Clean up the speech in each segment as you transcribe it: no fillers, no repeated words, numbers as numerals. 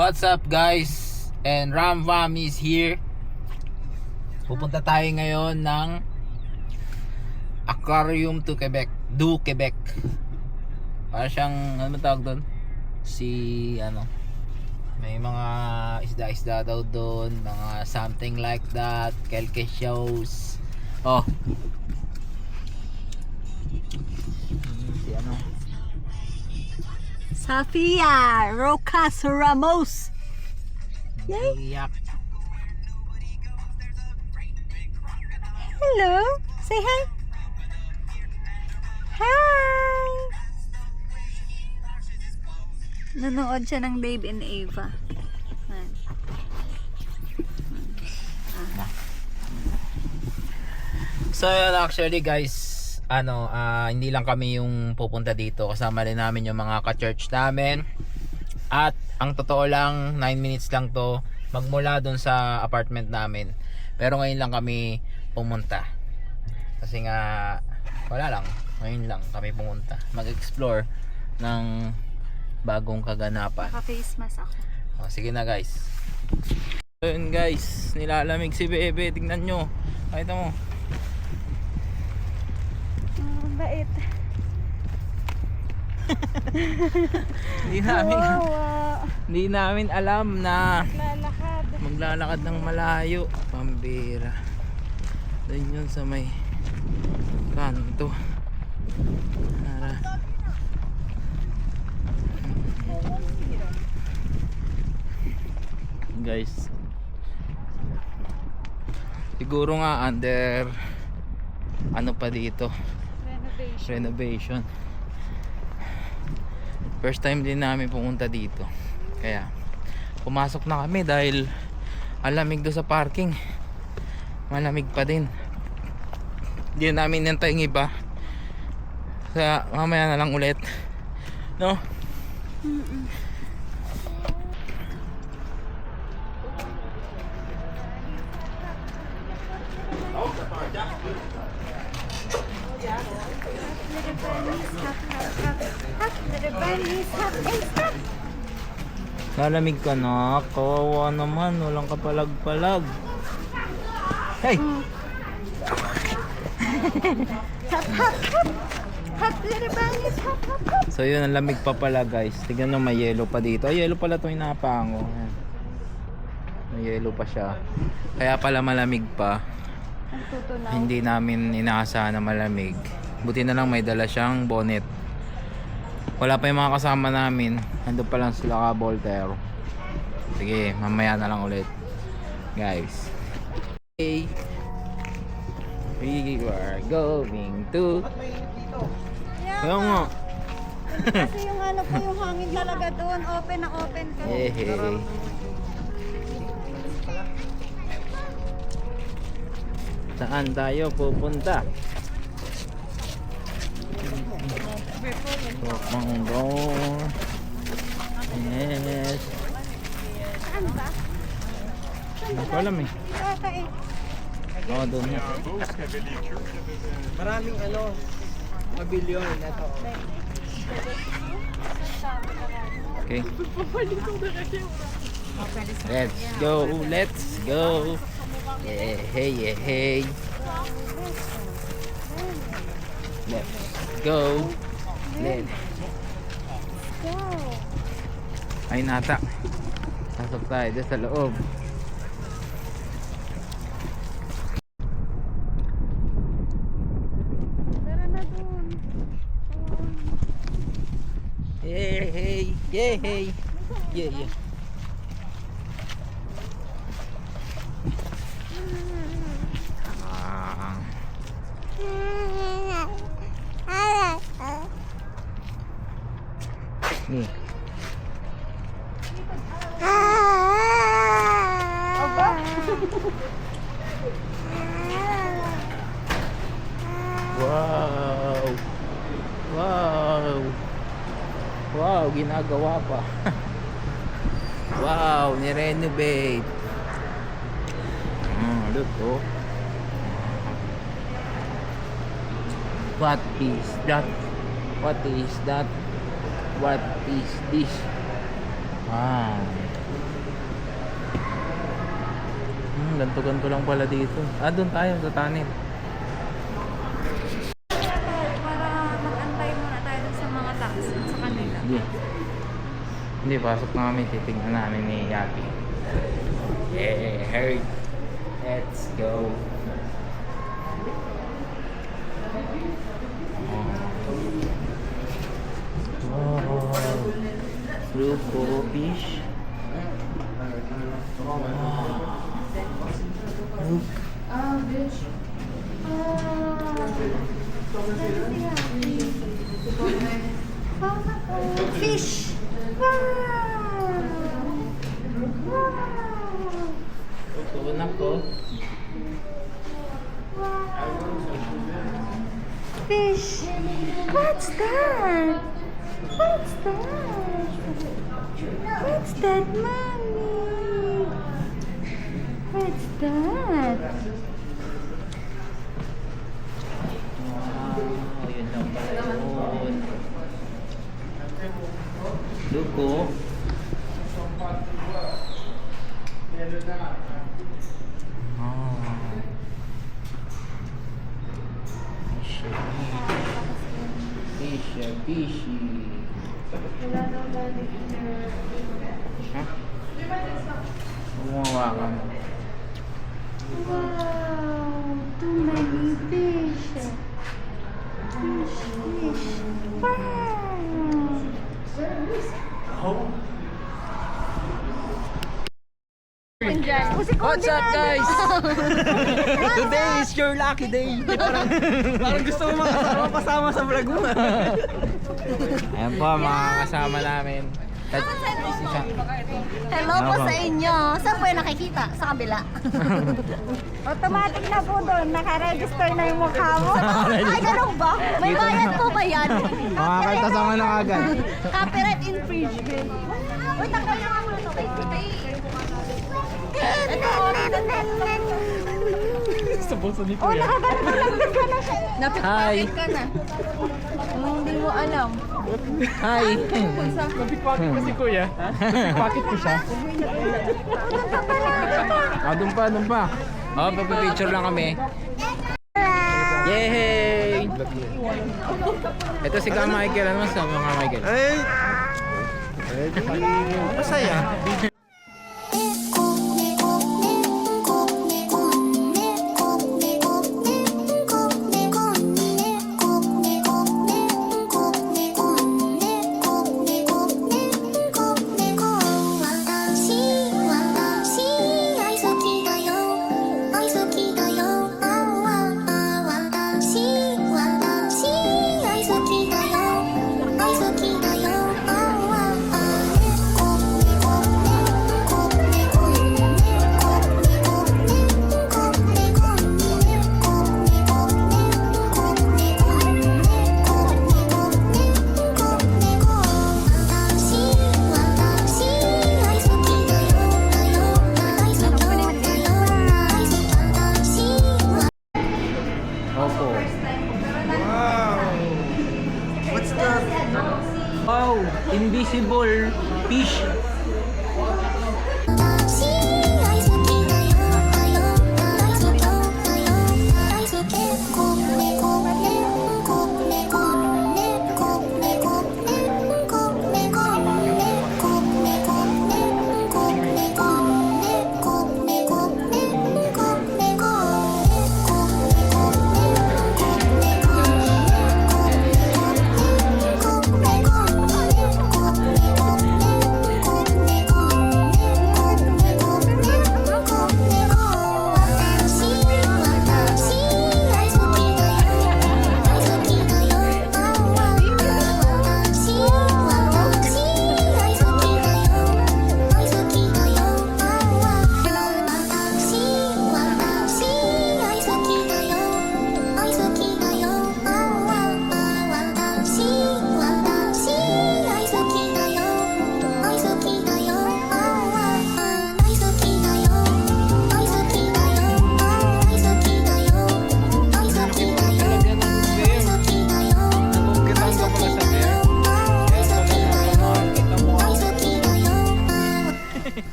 What's up guys? And Ram Vam is here. Pupunta tayo ngayon ng Aquarium to Quebec, du Quebec. Para siyang, ano tawag doon? May mga isda-isda daw doon, mga something like that, kelke shows. Oh. Si ano? Safia Rocas Ramos. Yay. Iyak. Hello. Say hi. Hi. Nanood siya ng Babe and Eva. Ayan. So actually guys, hindi lang kami yung pupunta dito, kasama rin namin yung mga ka-church namin. At ang totoo lang, 9 minutes lang to magmula dun sa apartment namin. Pero ngayon lang kami pumunta. Kasi nga wala lang, ngayon lang kami pumunta mag-explore ng bagong kaganapan. Naka-face mask ako. Sige na guys. So yun guys, nilalamig si Bebe, tingnan nyo. Pakita mo. Bait. Hindi namin alam na Lalakad. maglalakad ng malayo. Pambira. Doon yun sa may kanto. Tara. Guys, siguro nga under ano pa dito, renovation. First time din namin pumunta dito, kaya pumasok na kami dahil alamig do sa parking. Malamig pa din. Hindi namin nantay ng iba, kaya mamaya na lang ulit, no? Lalamig ka na, kawawa naman, walang kapalag-palag. Hey! So yun, ang lamig pa pala guys. Tignan nyo, may yellow pa dito. Ay, yellow pala itong inapango. May yellow pa siya. Kaya pala malamig pa. Hindi namin inaasahan na malamig. Buti na lang may dala siyang bonnet. Wala pa yung mga kasama namin. Nandun pa lang sila ka Voltaire. Sige, mamaya na lang ulit guys. Okay, we are going to kaya nga. Kasi yung ano po, yung hangin talaga doon. Open na open ka. Hey. Saan tayo pupunta? Mango. Yes. Saan ba? Hindi ko alam eh. Ata eh. Oo, doon nga. Maraming pabilyon na to. Okay. Let's go. Let's go. Yeah, hey, yeah, hey. Let's go. Let's Go. ay nata. Pasok tayo dito sa loob. Tara na doon. Hey, hey, yeah, hey. Yeah, yeah. Nih. Wow. Wow. Wow, ginagawa pa. Wow, ni-renovate. Look, oh. What is that? What is that? What is this? Wow. ganto-ganto lang pala dito. Doon tayo sa tunnel. Para mag-antay muna tayo dun sa mga taxi sa kanila. Hindi, pasok na kami. Titignan namin ni Yaki. Yeah, hurry. Let's go. Wow. Grupo fish. Look. Fish! Wow! Wow! Tutunan ko. Fish! What's that? What's that? What's that, mommy? What's that? Wow, yun lang pala yun. Look, oh. Fishy. Ha? Gumawa ka. Wow! Too many fish! Fish! Wow! What's up, guys? Today is your lucky day. Parang gusto mo makasama sa vlog mo. Ayan po, mga kasama namin. Hello po sa inyo. Saan po yung nakikita? Sa kabila. Automatic na po doon. Nakaregister na yung mukha mo. Ay, ganun ba? May bayad po ba yan? Makakasama na agad. Copyright infringement. Uy, tanggal yung ako ito. Sa bulsa ni Oh, nakaganon ka lang ka na siya. Hi. Napit-packet ka na. Hindi mo alam. Hi. Napikpakit ko si kuya. Napikpakit ko siya. Doon pa. Pagpipicture lang kami. Yay! Ito si Ka Michael. Ano mas sama Ka Michael? Ay! Masaya.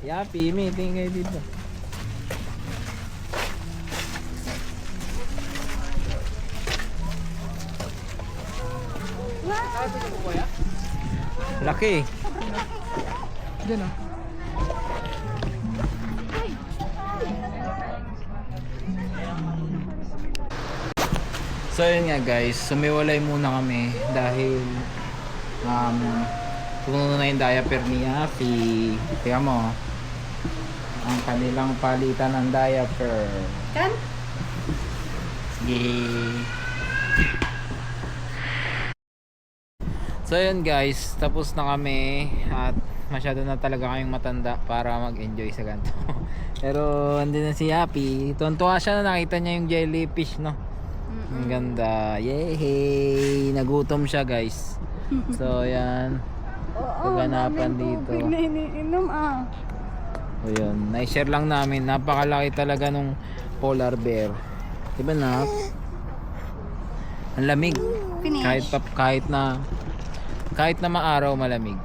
Yapi, may tingin kayo dito. Laki. Diyan ah. So yun nga guys, sumiwalay muna kami dahil puno na yung diaper ni Yapi. Tingnan mo, ang kanilang palitan ng diaper. Kan? Sige. So yun guys, tapos na kami at masyado na talaga kaming matanda para mag-enjoy sa ganito. Pero andun na si Yapi. Tuwan-tuwa siya na nakita niya yung jellyfish, no? Ang ganda. Yay! Nagutom siya guys. So yan. Kaganapan dito. Na iniinom ah. O yun. Na-share lang namin. Napakalaki talaga nung polar bear. Diba na? Ang lamig. Finish. Kahit na maaraw malamig.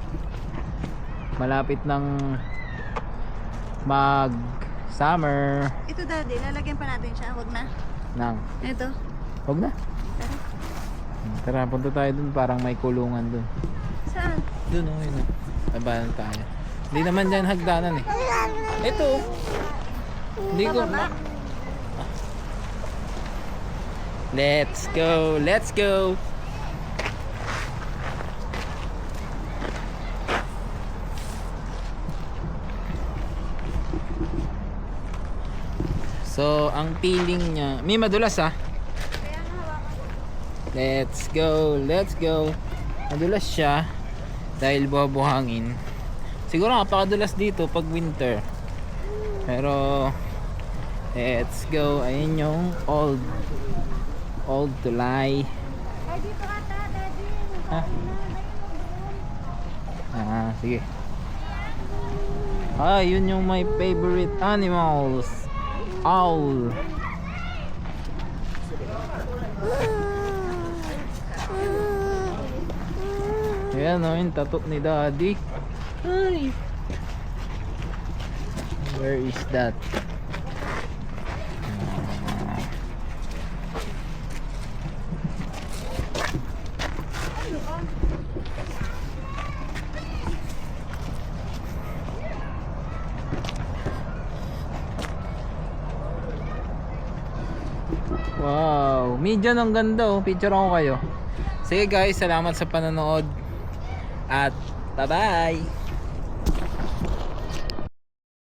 Malapit ng mag summer. Ito daddy, lalagyan pa natin siya. Huwag na. Nang. Ito. Huwag na. Tara, punta tayo dun. Parang may kulungan dun. Saan? Dun o, yun o. Tabanan tayo. Hindi naman dyan hagdanan eh. Ito. Hindi ko. Let's go. Let's go. So, ang feeling niya, may madulas ah. Let's go, let's go. Madulas siya dahil buhangin. Siguro napakadulas dito pag winter. Pero let's go. Ayun yung old tulay. Ay, dito ka ta, daddy. Sige. Yun yung my favorite animals. Owl. Ayan o, yung tattoo ni daddy. Ay. Where is that? Wow, medyo ang ganda oh. Picture ako kayo. Sige guys, salamat sa panonood. At bye-bye.